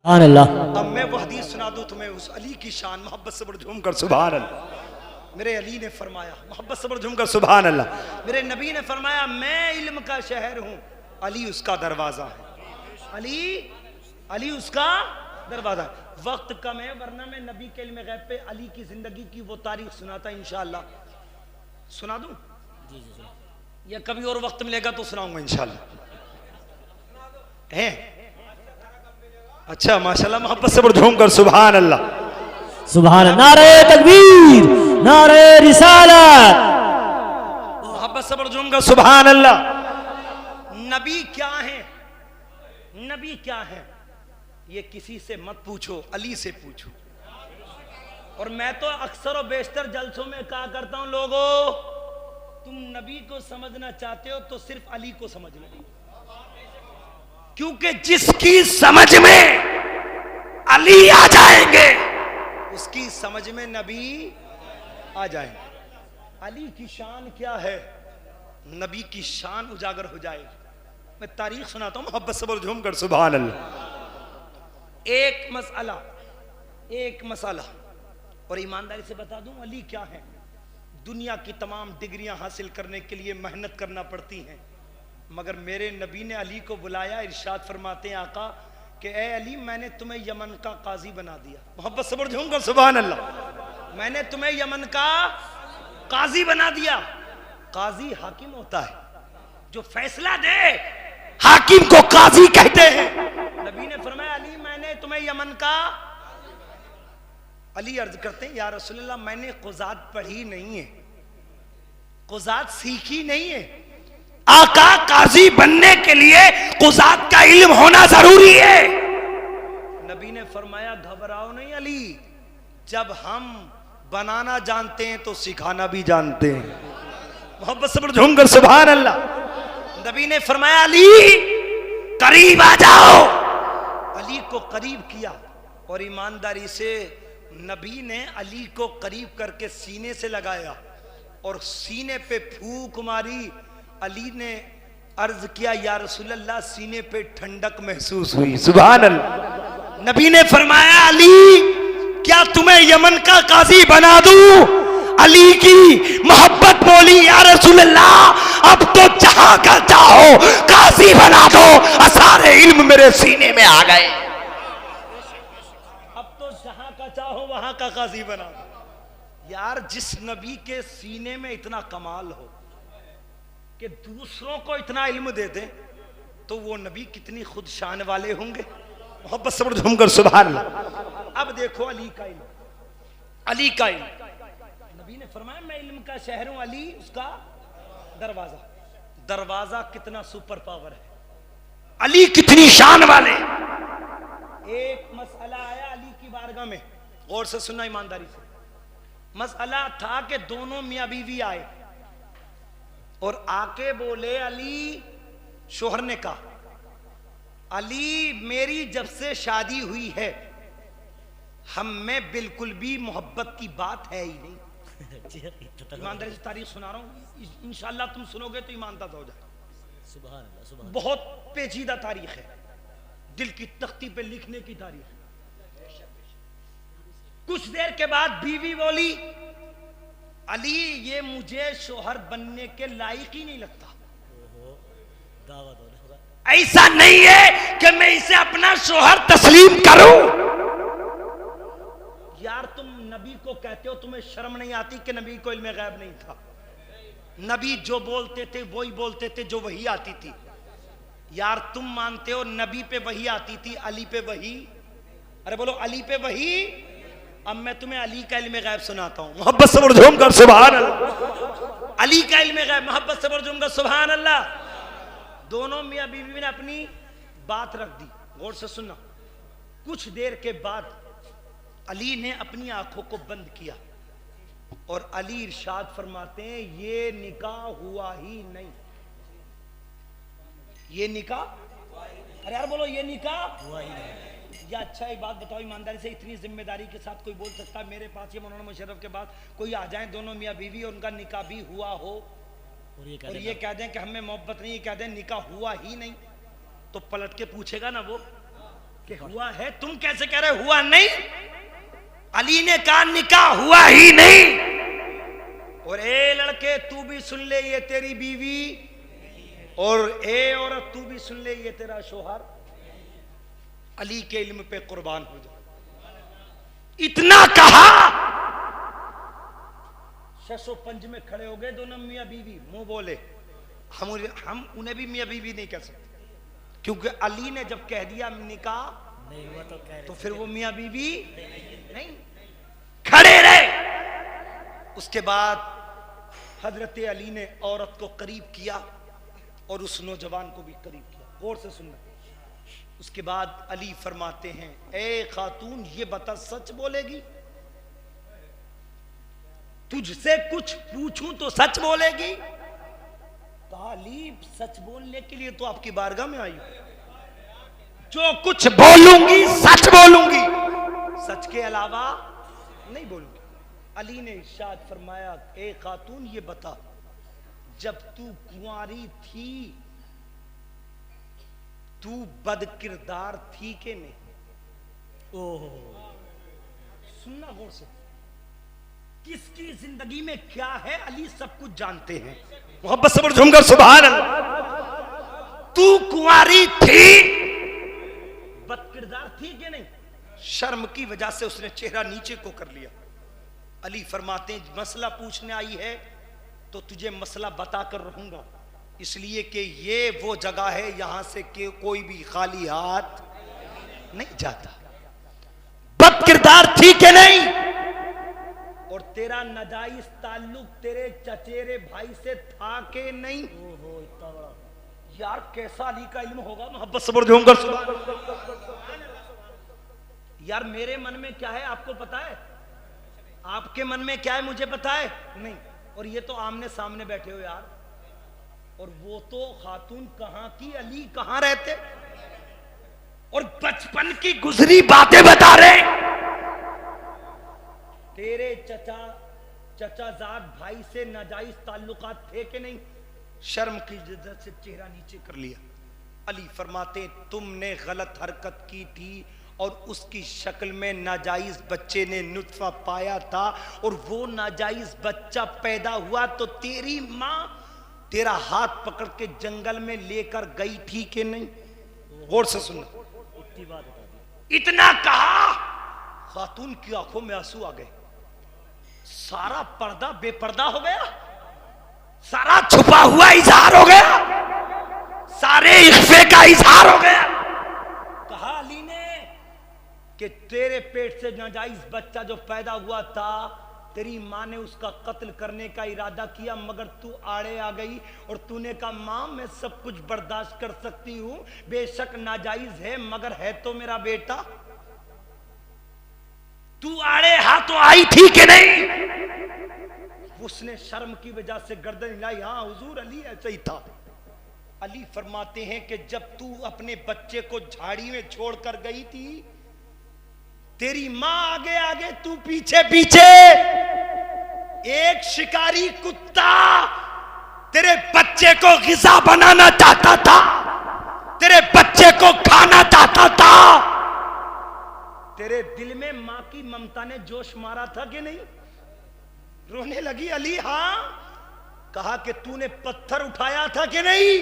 अल्लाह। अब मैं वो हदीस सुना दूं तुम्हें उस अली की शान, मोहब्बत से बढ़ झूम कर सुभान अल्लाह। मेरे अली ने फरमाया, मोहब्बत से बढ़ झूम कर सुभान अल्लाह, मेरे नबी ने फरमाया मैं इल्म का शहर हूं, अली उसका दरवाजा है। अली उसका दरवाजा। वक्त कम है वरना मैं नबी के इल्म गैब पे अली की जिंदगी की वो तारीख सुनाता इंशाअल्लाह। सुना दूं या कभी और वक्त मिलेगा तो सुनाऊंगा इंशाअल्लाह। है अच्छा माशाल्लाह, मोहब्बत से बढ़ झूम कर सुभान अल्लाह। सुभान अल्लाह। नारे तकबीर, नारे रिसालत। मोहब्बत से बढ़ झूम कर सुभान अल्लाह। नबी क्या है, नबी क्या है ये किसी से मत पूछो, अली से पूछो। और मैं तो अक्सर और बेशतर जलसों में कहा करता हूं, लोगों तुम नबी को समझना चाहते हो तो सिर्फ अली को समझ लो, क्योंकि जिसकी समझ में अली आ जाएंगे उसकी समझ में नबी आ जाएंगे। अली की शान क्या है, नबी की शान उजागर हो जाएगी। मैं तारीख सुनाता हूं, मोहब्बत से झूम कर सुभान अल्लाह। एक मसाला और ईमानदारी से बता दूं अली क्या है। दुनिया की तमाम डिग्रियां हासिल करने के लिए मेहनत करना पड़ती हैं, मगर मेरे नबी ने अली को बुलाया, इरशाद फरमाते हैं आका कि ए अली मैंने तुम्हें यमन का काजी बना दिया। मोहब्बत से झूम कर सुभान अल्लाह। मैंने तुम्हें यमन का काजी बना दिया। काजी हाकिम होता है जो फैसला दे, हाकिम को काजी कहते हैं। नबी ने फरमाया अली मैंने तुम्हें यमन का। अली अर्ज करते हैं या रसूलल्लाह मैंने कुज़ात पढ़ी नहीं है, कुज़ात सीखी नहीं है। आका काजी बनने के लिए कुज़ात का इल्म होना जरूरी है। नबी ने फरमाया घबराओ नहीं अली, जब हम बनाना जानते हैं तो सिखाना भी जानते हैं। मोहब्बत से झूम कर सुभान अल्लाह। नबी ने फरमाया अली करीब आ जाओ। अली को करीब किया और ईमानदारी से नबी ने अली को करीब करके सीने से लगाया और सीने पे फूंक मारी। अली ने अर्ज किया या रसूलल्लाह सीने पे ठंडक महसूस हुई। सुभान अल्लाह। नबी ने फरमाया अली क्या तुम्हें यमन का काजी बना दूं? अली की मोहब्बत बोली या रसूलल्लाह अब तो जहां का चाहो काजी बना दो, सारे इल्म मेरे सीने में आ गए। अब तो जहां का चाहो वहां का काजी बना दो। यार जिस नबी के सीने में इतना कमाल हो कि दूसरों को इतना इल्म दे दे तो वो नबी कितनी खुद शान वाले होंगे। मोहब्बत से झूम कर सुभान अल्लाह। अब देखो अली का इल्म, अली का इल्म। नबी ने फरमाया मैं इल्म का शहर हूं, अली उसका दरवाजा। दरवाजा कितना सुपर पावर है, अली कितनी शान वाले। एक मसला आया अली की बारगाह में, गौर से सुनना ईमानदारी से। मसला था कि दोनों मियां बीवी आए और आके बोले अली, शोहर ने कहा अली मेरी जब से शादी हुई है हम में बिल्कुल भी मोहब्बत की बात है ही नहीं। ईमानदारी से तारीख सुना रहा हूं, इंशाअल्लाह तुम सुनोगे तो ईमानदार हो जाए। सुभान अल्लाह, सुभान अल्लाह। बहुत पेचीदा तारीख है, दिल की तख्ती पे लिखने की तारीख है। कुछ देर के बाद बीवी बोली अली ये मुझे शोहर बनने के लायक ही नहीं लगता। ऐसा नहीं है कि मैं इसे अपना शोहर तस्लीम करूं। यार तुम नबी को कहते हो, तुम्हें शर्म नहीं आती कि नबी को इल्म गैब नहीं था? नबी जो बोलते थे वही बोलते थे जो वही आती थी। यार तुम मानते हो नबी पे वही आती थी, अली पे वही। अरे बोलो अली पे वही। अब मैं तुम्हें अली का इल्म गैब सुनाता हूं, मोहब्बत से झूम कर सुभान अल्लाह। अली का इल्म गैब, मोहब्बत से झूम कर सुभान अल्लाह। दोनों मियां बीवी ने अपनी बात रख दी, गौर से सुनना। कुछ देर के बाद अली ने अपनी आंखों को बंद किया और अली इरशाद फरमाते हैं ये निकाह हुआ ही नहीं, ये निकाह। अरे यार बोलो ये निकाह हुआ ही नहीं। या अच्छा एक बात बताओ ईमानदारी से, इतनी जिम्मेदारी के साथ कोई बोल सकता है मेरे पास ये मौलाना मुशर्रफ के बाद कोई आ जाए, दोनों मियां बीवी और उनका निकाह भी हुआ हो और ये कह दें कि हमें मोहब्बत नहीं, कह दें निकाह हुआ ही नहीं, तो पलट के पूछेगा ना वो कि हुआ है, तुम कैसे कह रहे हुआ नहीं? अली ने कहा निकाह हुआ ही नहीं। और ए लड़के तू भी सुन ले, ये तेरी बीवी, और ए औरत तू भी सुन ले, ये तेरा शोहर। अली के इल्म पे कुर्बान हो जाओ। इतना कहा, शशो पंज में खड़े हो गए दोनों मियां बीवी, मुंह बोले हम उन्हें भी मियां बीवी नहीं कह सकते, क्योंकि अली ने जब कह दिया निकाह नहीं हुआ तो फिर वो मियां बीवी नहीं। खड़े रहे। उसके बाद हजरत अली ने औरत को करीब किया और उस नौजवान को भी करीब किया। गौर से सुनना। उसके बाद अली फरमाते हैं, ए खातून ये बता सच बोलेगी? तुझसे कुछ पूछूं तो सच बोलेगी? कहा अली सच बोलने के लिए तो आपकी बारगाह में आई हूं, जो कुछ बोलूंगी सच बोलूंगी, सच के अलावा नहीं बोलूंगी। अली ने इरशाद फरमाया, ए खातून ये बता, जब तू कुंवारी थी तू बदकिरदार थी के नहीं? ओह, सुनना गौर से, किसकी जिंदगी में क्या है अली सब कुछ जानते हैं। मोहब्बत से झूमकर सुभान अल्लाह। तू कुंवारी थी, बदकिरदार थी कि नहीं? शर्म की वजह से उसने चेहरा नीचे को कर लिया। अली फरमाते हैं, मसला पूछने आई है तो तुझे मसला बताकर रहूंगा, इसलिए कि ये वो जगह है यहां से कि कोई भी खाली हाथ नहीं जाता। बदकिरदार थी कि नहीं? और तेरा नाजायज ताल्लुक तेरे चचेरे भाई से था कि नहीं? ओहो, इतना बड़ा यार, कैसा अली का इल्म होगा। मोहब्बत से झूमकर सुभान अल्लाह। यार मेरे मन में क्या है आपको पता है? आपके मन में क्या है मुझे पता है नहीं? और ये तो आमने सामने बैठे हो यार, और वो तो खातून कहां की, अली कहां रहते, और बचपन की गुजरी बातें बता रहे। तेरे चचाजाद भाई से नाजायज ताल्लुकात थे कि नहीं? शर्म की वजह से चेहरा नीचे कर लिया। अली फरमाते, तुमने गलत हरकत की थी और उसकी शक्ल में नाजायज बच्चे ने नुत्फा पाया था, और वो नाजायज बच्चा पैदा हुआ तो तेरी माँ तेरा हाथ पकड़ के जंगल में लेकर गई थी कि नहीं? गौर से सुनना। इतनी बात बता दी। इतना कहा, खातून की आंखों में आंसू आ गए। सारा पर्दा बेपर्दा हो गया, सारा छुपा हुआ इजहार हो गया, सारे इख्फे का इजहार हो गया। कहा अली ने कि तेरे पेट से नाजायज बच्चा जो पैदा हुआ था, तेरी माँ ने उसका कत्ल करने का इरादा किया, मगर तू आड़े आ गई और तूने कहा माँ मैं सब कुछ बर्दाश्त कर सकती हूं, बेशक नाजायज है मगर है तो मेरा बेटा। तू आड़े हाथों आई थी कि नहीं? उसने शर्म की वजह से गर्दन हिलाई। हाँ हुजूर अली ऐसा ही था। अली फरमाते हैं कि जब तू अपने बच्चे को झाड़ी में छोड़कर गई थी, तेरी माँ आगे आगे तू पीछे पीछे, एक शिकारी कुत्ता तेरे बच्चे को ग़िज़ा बनाना चाहता था, तेरे बच्चे को खाना चाहता था। तेरे दिल में माँ की ममता ने जोश मारा था कि नहीं? रोने लगी अली। हाँ। कहा कि तूने पत्थर उठाया था कि नहीं?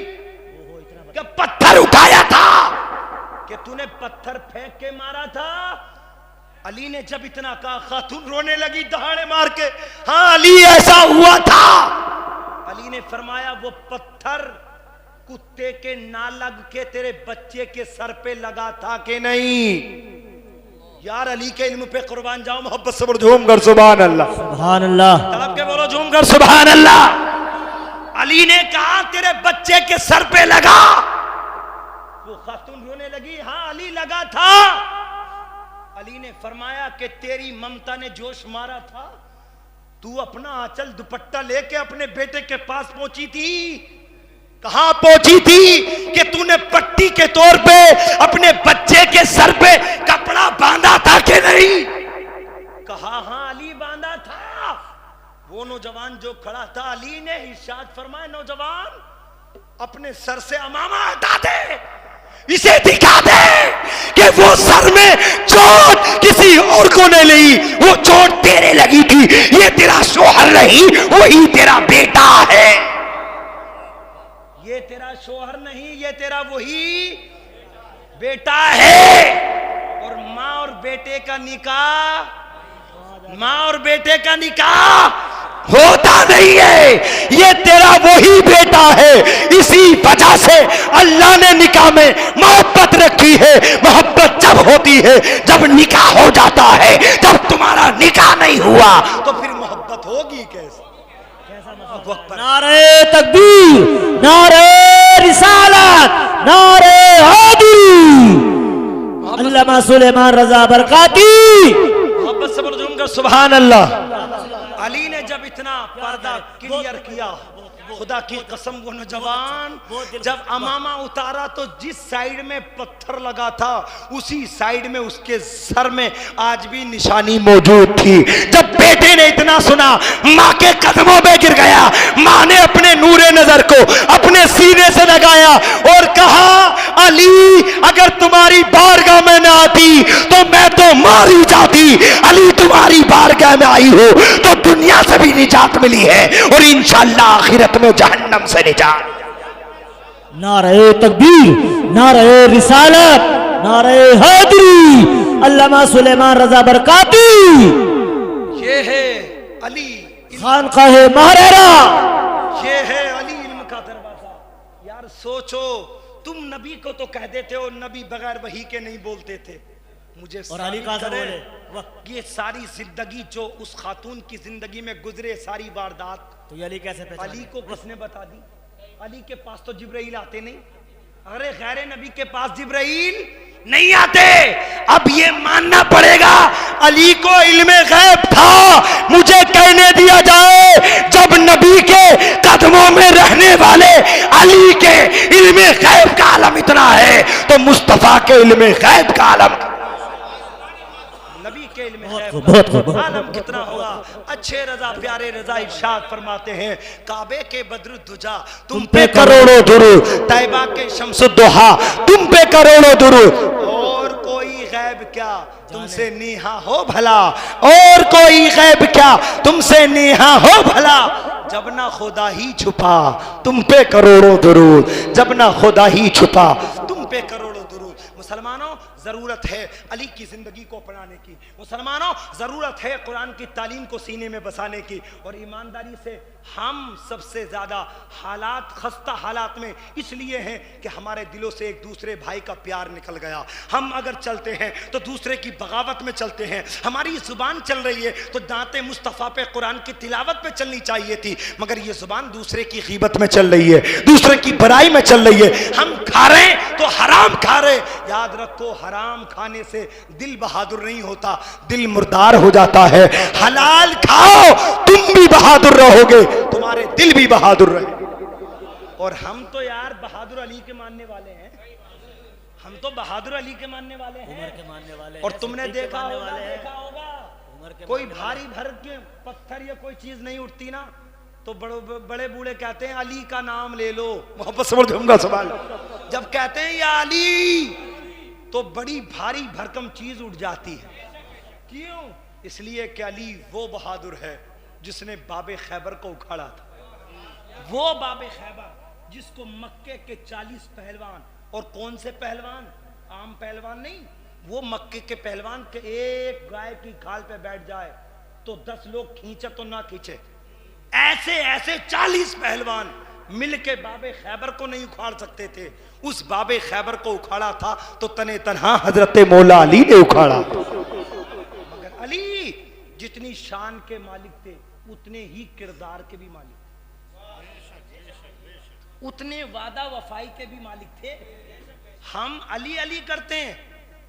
क्या पत्थर उठाया था? कि तूने पत्थर फेंक के मारा था? अली ने जब इतना कहा, खातून रोने लगी दहाड़े मार के। हाँ अली ऐसा हुआ था। अली ने फरमाया वो पत्थर कुत्ते के ना लग के तेरे बच्चे के सर पे लगा था कि नहीं? यार अली के इल्म पे कुर्बान जाओ। मोहब्बत से झूम कर सुभान अल्लाह, सुभान अल्लाह। तड़प के बोलो झूम कर सुभान अल्लाह। अली ने कहा तेरे बच्चे के सर पे लगा। वो खातून रोने लगी। हाँ अली लगा था। अली ने फरमाया कि तेरी ममता ने जोश मारा था, तू अपना आंचल दुपट्टा लेके अपने बेटे के पास पहुंची थी। कहां पहुंची थी? कि तूने पट्टी के तौर पे अपने बच्चे के सर पे कपड़ा बांधा था कि नहीं? कहा हां अली बांधा था। वो नौजवान जो खड़ा था, अली ने इरशाद फरमाया नौजवान अपने सर से अमामा हटा दे, इसे दिखा दे कि वो सर में चोट किसी और को नहीं लगी, वो चोट तेरे लगी थी। ये तेरा शोहर नहीं, वही तेरा बेटा है। ये तेरा शोहर नहीं, ये तेरा वही बेटा है। और माँ और बेटे का निकाह, माँ और बेटे का निकाह होता नहीं है, ये तेरा वही बेटा है। इसी वजह से अल्लाह ने निकाह में मोहब्बत रखी है। मोहब्बत जब होती है जब निकाह हो जाता है, जब तुम्हारा निकाह नहीं हुआ तो फिर मोहब्बत होगी कैसे? नारे तकबीर, नारे रिसालत, नारे हैदरी, अल्लामा सुलेमान रजा बरकाती। मोहब्बत से बोलो सुभान अल्लाह। अली ने जब इतना पर्दा क्लियर किया, खुदा की कसम वो नौजवान जब अमामा उतारा तो जिस साइड में पत्थर लगा था उसी साइड में उसके सर में आज भी निशानी मौजूद थी। जब बेटे ने इतना सुना माँ के कदमों में गिर गया। माँ ने अपने नूरे नजर को अपने सीने से लगाया और कहा, अली अगर तुम्हारी बारगाह में न आती तो मैं तो मारी जाती। अली तुम्हारी बारगाह में आई हो तो दुनिया से भी निजात मिली है और इंशाअल्लाह आखिरत में जहन्नम से निजात। नारे तकबीर, नारे रिसालत, नारे हैदरी, अल्लामा सुलेमान रजा बरकाती। ये है अली खानकाहे महरेरा, ये है अली इल्म का दरवाजा। यार सोचो, तुम नबी को तो कह देते हो नबी बगैर वही के नहीं बोलते थे। मुझे और अली कहां से बोले? ये सारी जिंदगी जो उस खातून की जिंदगी में गुजरे, सारी वारदात, तो ये अली कैसे पहचाने? अली को किसने बता दी? अली के पास तो जिब्राइल आते नहीं। अरे गैर नबी के पास जिब्राइल नहीं आते। अब ये मानना पड़ेगा अली को इल्मे गैब था। मुझे कहने दिया जाए, जब नबी के कदमों में रहने वाले अली के इल्मे गैब का आलम इतना है तो मुस्तफा के इल्मे गैब का आलम, नबी के इल्मे गैब का आलम कितना होगा? अच्छे रजा प्यारे रजा इरशाद फरमाते हैं, काबे के बद्र दुजा तुम पे करोड़ों दुरूद, तैबा के शम्सुद्दोहा तुम पे करोड़ों दुरूद। और कोई गैब क्या तुमसे नीहा हो भला, और कोई गैब क्या तुमसे नीहा हो भला। जब ना खुदा ही छुपा तुम पे करोड़ों दुरूद, जब ना खुदा ही छुपा तुम पे करोड़ों दुरूद। मुसलमानों जरूरत है अली की जिंदगी को अपनाने की। मुसलमानों जरूरत है कुरान की तालीम को सीने में बसाने की। और ईमानदारी से हम सबसे ज्यादा हालात, खस्ता हालात में इसलिए हैं कि हमारे दिलों से एक दूसरे भाई का प्यार निकल गया। हम अगर चलते हैं तो दूसरे की बगावत में चलते हैं। हमारी जुबान चल रही है तो दांते मुस्तफ़ा पे कुरान की तिलावत पे चलनी चाहिए थी, मगर ये जुबान दूसरे की गीबत में चल रही है, दूसरे की बुराई में चल रही है। हम खा रहे हैं तो हराम खा रहे। याद रखो, हराम खाने से दिल बहादुर नहीं होता, दिल मुर्दार हो जाता है। हलाल खाओ, तुम भी बहादुर रहोगे, तुम्हारे दिल भी बहादुर रहे। और हम तो यार बहादुर अली के मानने वाले हैं, हम तो बहादुर अली के मानने वाले हैं, उमर के मानने वाले हैं। और तुमने देखा होगा उमर के कोई भारी भर के पत्थर या कोई चीज नहीं उठती ना तो बड़े बूढ़े कहते हैं अली का नाम ले लो। मोहब्बत से बोलूंगा सवाल, जब कहते हैं या अली तो बड़ी भारी भरकम चीज उठ जाती है। क्यों? इसलिए कि अली वो बहादुर है जिसने बाबे खैबर को उखाड़ा था। वो बाबे खैबर जिसको मक्के के 40 पहलवान, और कौन से पहलवान, आम पहलवान नहीं, वो मक्के के पहलवान के एक गाय की खाल पे बैठ जाए तो 10 लोग खींचे तो ना खींचे, ऐसे ऐसे 40 पहलवान मिलके बाबे खैबर को नहीं उखाड़ सकते थे। उस बाबे खैबर को उखाड़ा था तो तने तन्हा हजरत मौला अली ने उखाड़ा। मगर अली जितनी शान के मालिक थे उतने ही किरदार के भी मालिक थे, उतने वादा वफाई के भी मालिक थे। हम अली अली करते हैं,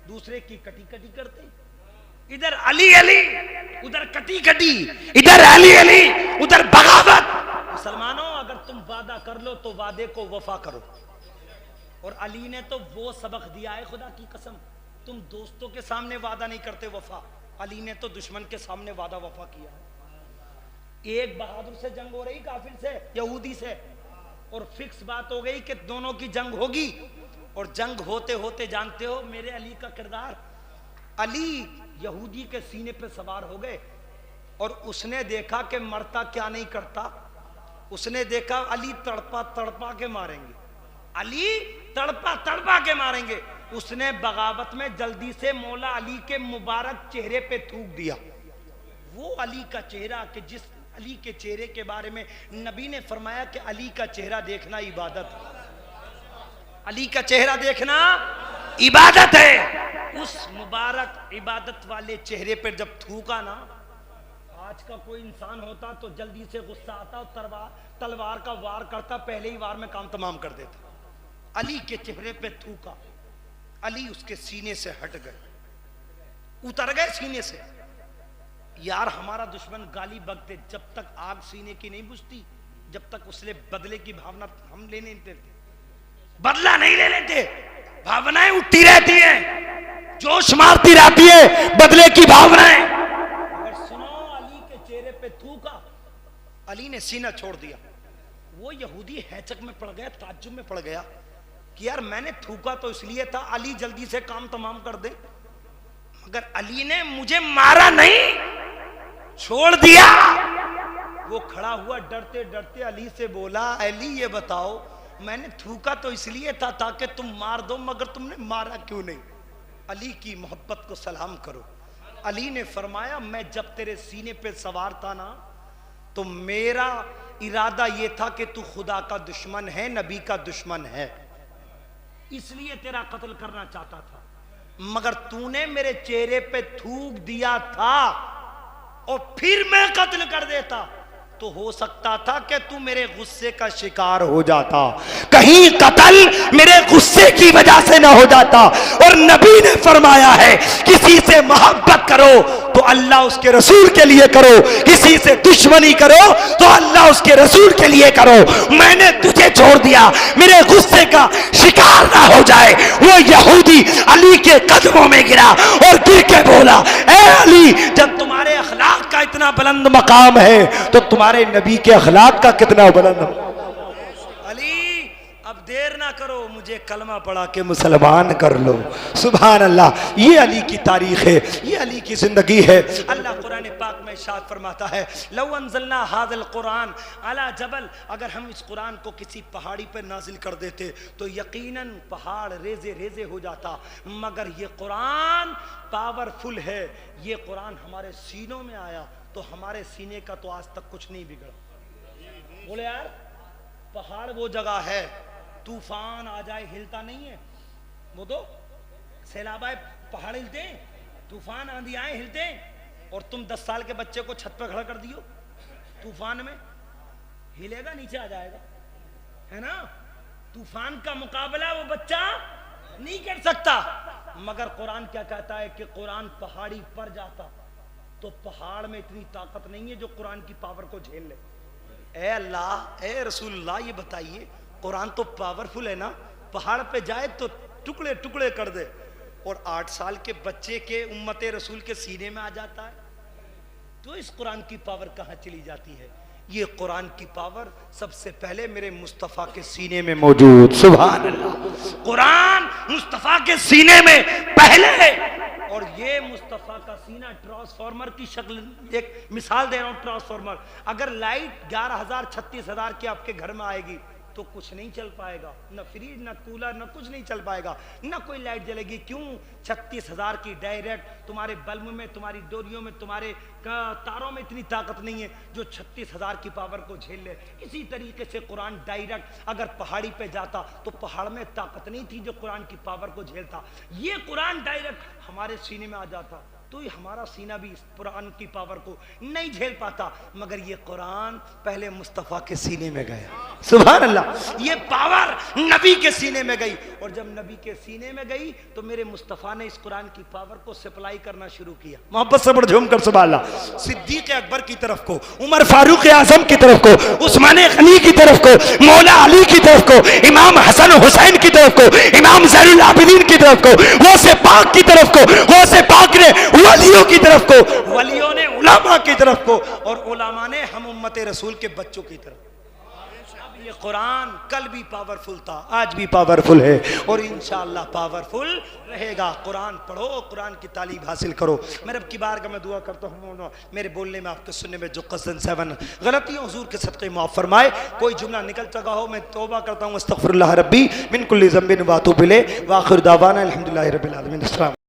दूसरे की कटी कटी करते हैं। इधर अली अली, उधर कटी कटी, इधर अली अली, उधर बगावत। मुसलमानों, अगर तुम वादा कर लो तो वादे को वफा करो। और अली ने तो वो सबक दिया है, खुदा की कसम, तुम दोस्तों के सामने वादा नहीं करते वफा, अली ने तो दुश्मन के सामने वादा वफा किया है। एक बहादुर से जंग हो रही, काफिर से, यहूदी से, और फिक्स बात हो गई कि दोनों की जंग होगी। और जंग होते होते जानते हो मेरे अली का किरदार, अली यहूदी के सीने पे सवार हो गए और उसने देखा कि मरता क्या नहीं करता, उसने देखा अली तड़पा तड़पा के मारेंगे, अली तड़पा तड़पा के मारेंगे। उसने बगावत में जल्दी से मौला अली के मुबारक चेहरे पे थूक दिया। वो अली का चेहरा कि जिस अली के चेहरे के बारे में नबी ने फरमाया कि अली का चेहरा देखना इबादत है, अली का चेहरा देखना इबादत है। उस मुबारक इबादत वाले चेहरे पर जब थूका ना, आज का कोई इंसान होता तो जल्दी से गुस्सा आता और तलवार का वार करता, पहले ही वार में काम तमाम कर देता। अली के चेहरे पे थूका, अली उसके सीने से हट गए, उतर गए सीने से। यार हमारा दुश्मन गाली बकते, जब तक आग सीने की नहीं बुझती, जब तक उसने बदले की भावना हम ले नहीं लेते, बदला नहीं ले लेते, भावनाएं उठती रहती हैं, जोश मारती रहती है, बदले की भावनाएं। अगर सुनो अली के चेहरे पे थूका, अली ने सीना छोड़ दिया। वो यहूदी हैचक में पड़ गया, ताज्जुब में पड़ गया कि यार मैंने थूका तो इसलिए था अली जल्दी से काम तमाम कर दे, मगर अली ने मुझे मारा नहीं, छोड़ दिया। वो खड़ा हुआ डरते डरते अली से बोला, अली ये बताओ मैंने थूका तो इसलिए था ताकि तुम मार दो, मगर तुमने मारा क्यों नहीं? अली की मोहब्बत को सलाम करो। अली ने फरमाया मैं जब तेरे सीने पे सवार था ना, तो मेरा इरादा ये था कि तू खुदा का दुश्मन है, नबी का दुश्मन है, इसलिए तेरा कत्ल करना चाहता था, मगर तूने मेरे चेहरे पे थूक दिया था और फिर मैं कत्ल कर देता तो हो सकता था कि तू मेरे गुस्से का शिकार हो जाता, कहीं कत्ल मेरे गुस्से की वजह से ना हो जाता। और नबी ने फरमाया है किसी से मोहब्बत करो तो अल्लाह उसके रसूल के लिए करो, किसी से दुश्मनी करो तो अल्लाह उसके रसूल के लिए करो। मैंने तुझे छोड़ दिया मेरे गुस्से का शिकार ना हो जाए। वो यहूदी अली के कदमों में गिरा और गिर के बोला, ए अली जब तुम्हारे अखलाक का इतना बुलंद मकाम है तो तुम्हारे नबी के अखलाक का कितना बुलंद। अली अब देर ना करो, मुझे कलमा पढ़ा के मुसलमान कर लो। सुभान अल्लाह, ये अली की तारीख है, ये अली की जिंदगी है। अल्लाह कुरान पाक में इरशाद फरमाता है, लौ अंज़लना हाज़ल कुरान अला जबल, अगर हम इस कुरान को किसी पहाड़ी पर नाजिल कर देते तो यकीनन पहाड़ रेजे रेजे हो जाता, मगर ये कुरान पावरफुल है, ये कुरान हमारे सीनों में आया तो हमारे सीने का तो आज तक कुछ नहीं बिगड़ा। बोले यार पहाड़ वो जगह है, तूफान आ जाए हिलता नहीं है, वो तो सैलाब आए पहाड़ हिलते हैं, तूफान आंधी आए हिलते हैं, और तुम 10 साल के बच्चे को छत पर खड़ा कर दियो तूफान में, हिलेगा नीचे आ जाएगा, है ना? तूफान का मुकाबला वो बच्चा नहीं कर सकता। मगर कुरान क्या कहता है कि कुरान पहाड़ी पर जाता तो पहाड़ में इतनी ताकत नहीं है जो कुरान की पावर को झेल ले। ए अल्लाह, ए रसूलुल्लाह, ये बताइए कुरान तो पावरफुल है ना, पहाड़ पे जाए तो टुकड़े टुकड़े कर दे, और 8 साल के बच्चे के उम्मते रसूल के सीने में आ जाता है, तो इस कुरान की पावर कहाँ चली जाती है? ये कुरान की पावर सबसे पहले मेरे मुस्तफ़ा के सीने में मौजूद। सुभान अल्लाह, कुरान मुस्तफ़ा के सीने में पहले, और ये मुस्तफ़ा का सीना ट्रांसफार्मर की शक्ल, एक मिसाल दे रहा हूं, ट्रांसफार्मर, अगर लाइट 11,000 36,000 की आपके घर में आएगी तो कुछ नहीं चल पाएगा, न फ्रिज न कूलर न कुछ नहीं चल पाएगा, न कोई लाइट जलेगी। क्यों? 36,000 की डायरेक्ट तुम्हारे बल्ब में, तुम्हारी डोरियों में, तुम्हारे तारों में इतनी ताकत नहीं है जो 36,000 की पावर को झेल ले। इसी तरीके से कुरान डायरेक्ट अगर पहाड़ी पे जाता तो पहाड़ में ताकत नहीं थी जो कुरान की पावर को झेलता। ये कुरान डायरेक्ट हमारे सीने में आ जाता तो हमारा सीना भी इस कुरान की पावर को नहीं झेल पाता, मगर ये कुरान पहले मुस्तफ़ा के सीने में गया। सुभान अल्लाह, ये पावर नबी के सीने में गई, और जब नबी के सीने में गई तो मेरे मुस्तफ़ा ने इस कुरान की पावर को सप्लाई करना शुरू किया। मोहब्बत से बढ़ झूम कर सुभान अल्लाह। सिद्दीक अकबर की तरफ को, उमर फारूक आजम की तरफ को, उस्मान गनी की तरफ को, मौला अली की तरफ को, इमाम हसन हुसैन की तरफ को, इमाम ज़ैनुल आबिदीन की तरफ को, गौसे पाक की तरफ को, गौसे पाक ने वलियों की तरफ को, वलियों ने उलामा की तरफ को, और उलामा ने हम उम्मते रसूल के बच्चों की तरफ। अब ये कि कुरान कल भी पावरफुल था, आज भी पावरफुल है और इंशाअल्लाह पावरफुल रहेगा। कुरान पढ़ो, कुरान की तालीम हासिल करो। मैं रब की बारगाह में दुआ करता हूँ मेरे बोलने में, आपके सुनने में जो कसदन सेवन गलतियों हुजूर के सदक़े माफ़ फरमाए। कोई जुमला निकल चुका हो मैं तौबा करता हूँ, अस्तग़फिरुल्लाह रब्बी मिन कुल्ली ज़ंबिन व अतूबु इलैह। व आखिर दावाना अल्हम्दुलिल्लाहि रब्बिल आलमीन। अस्सलाम।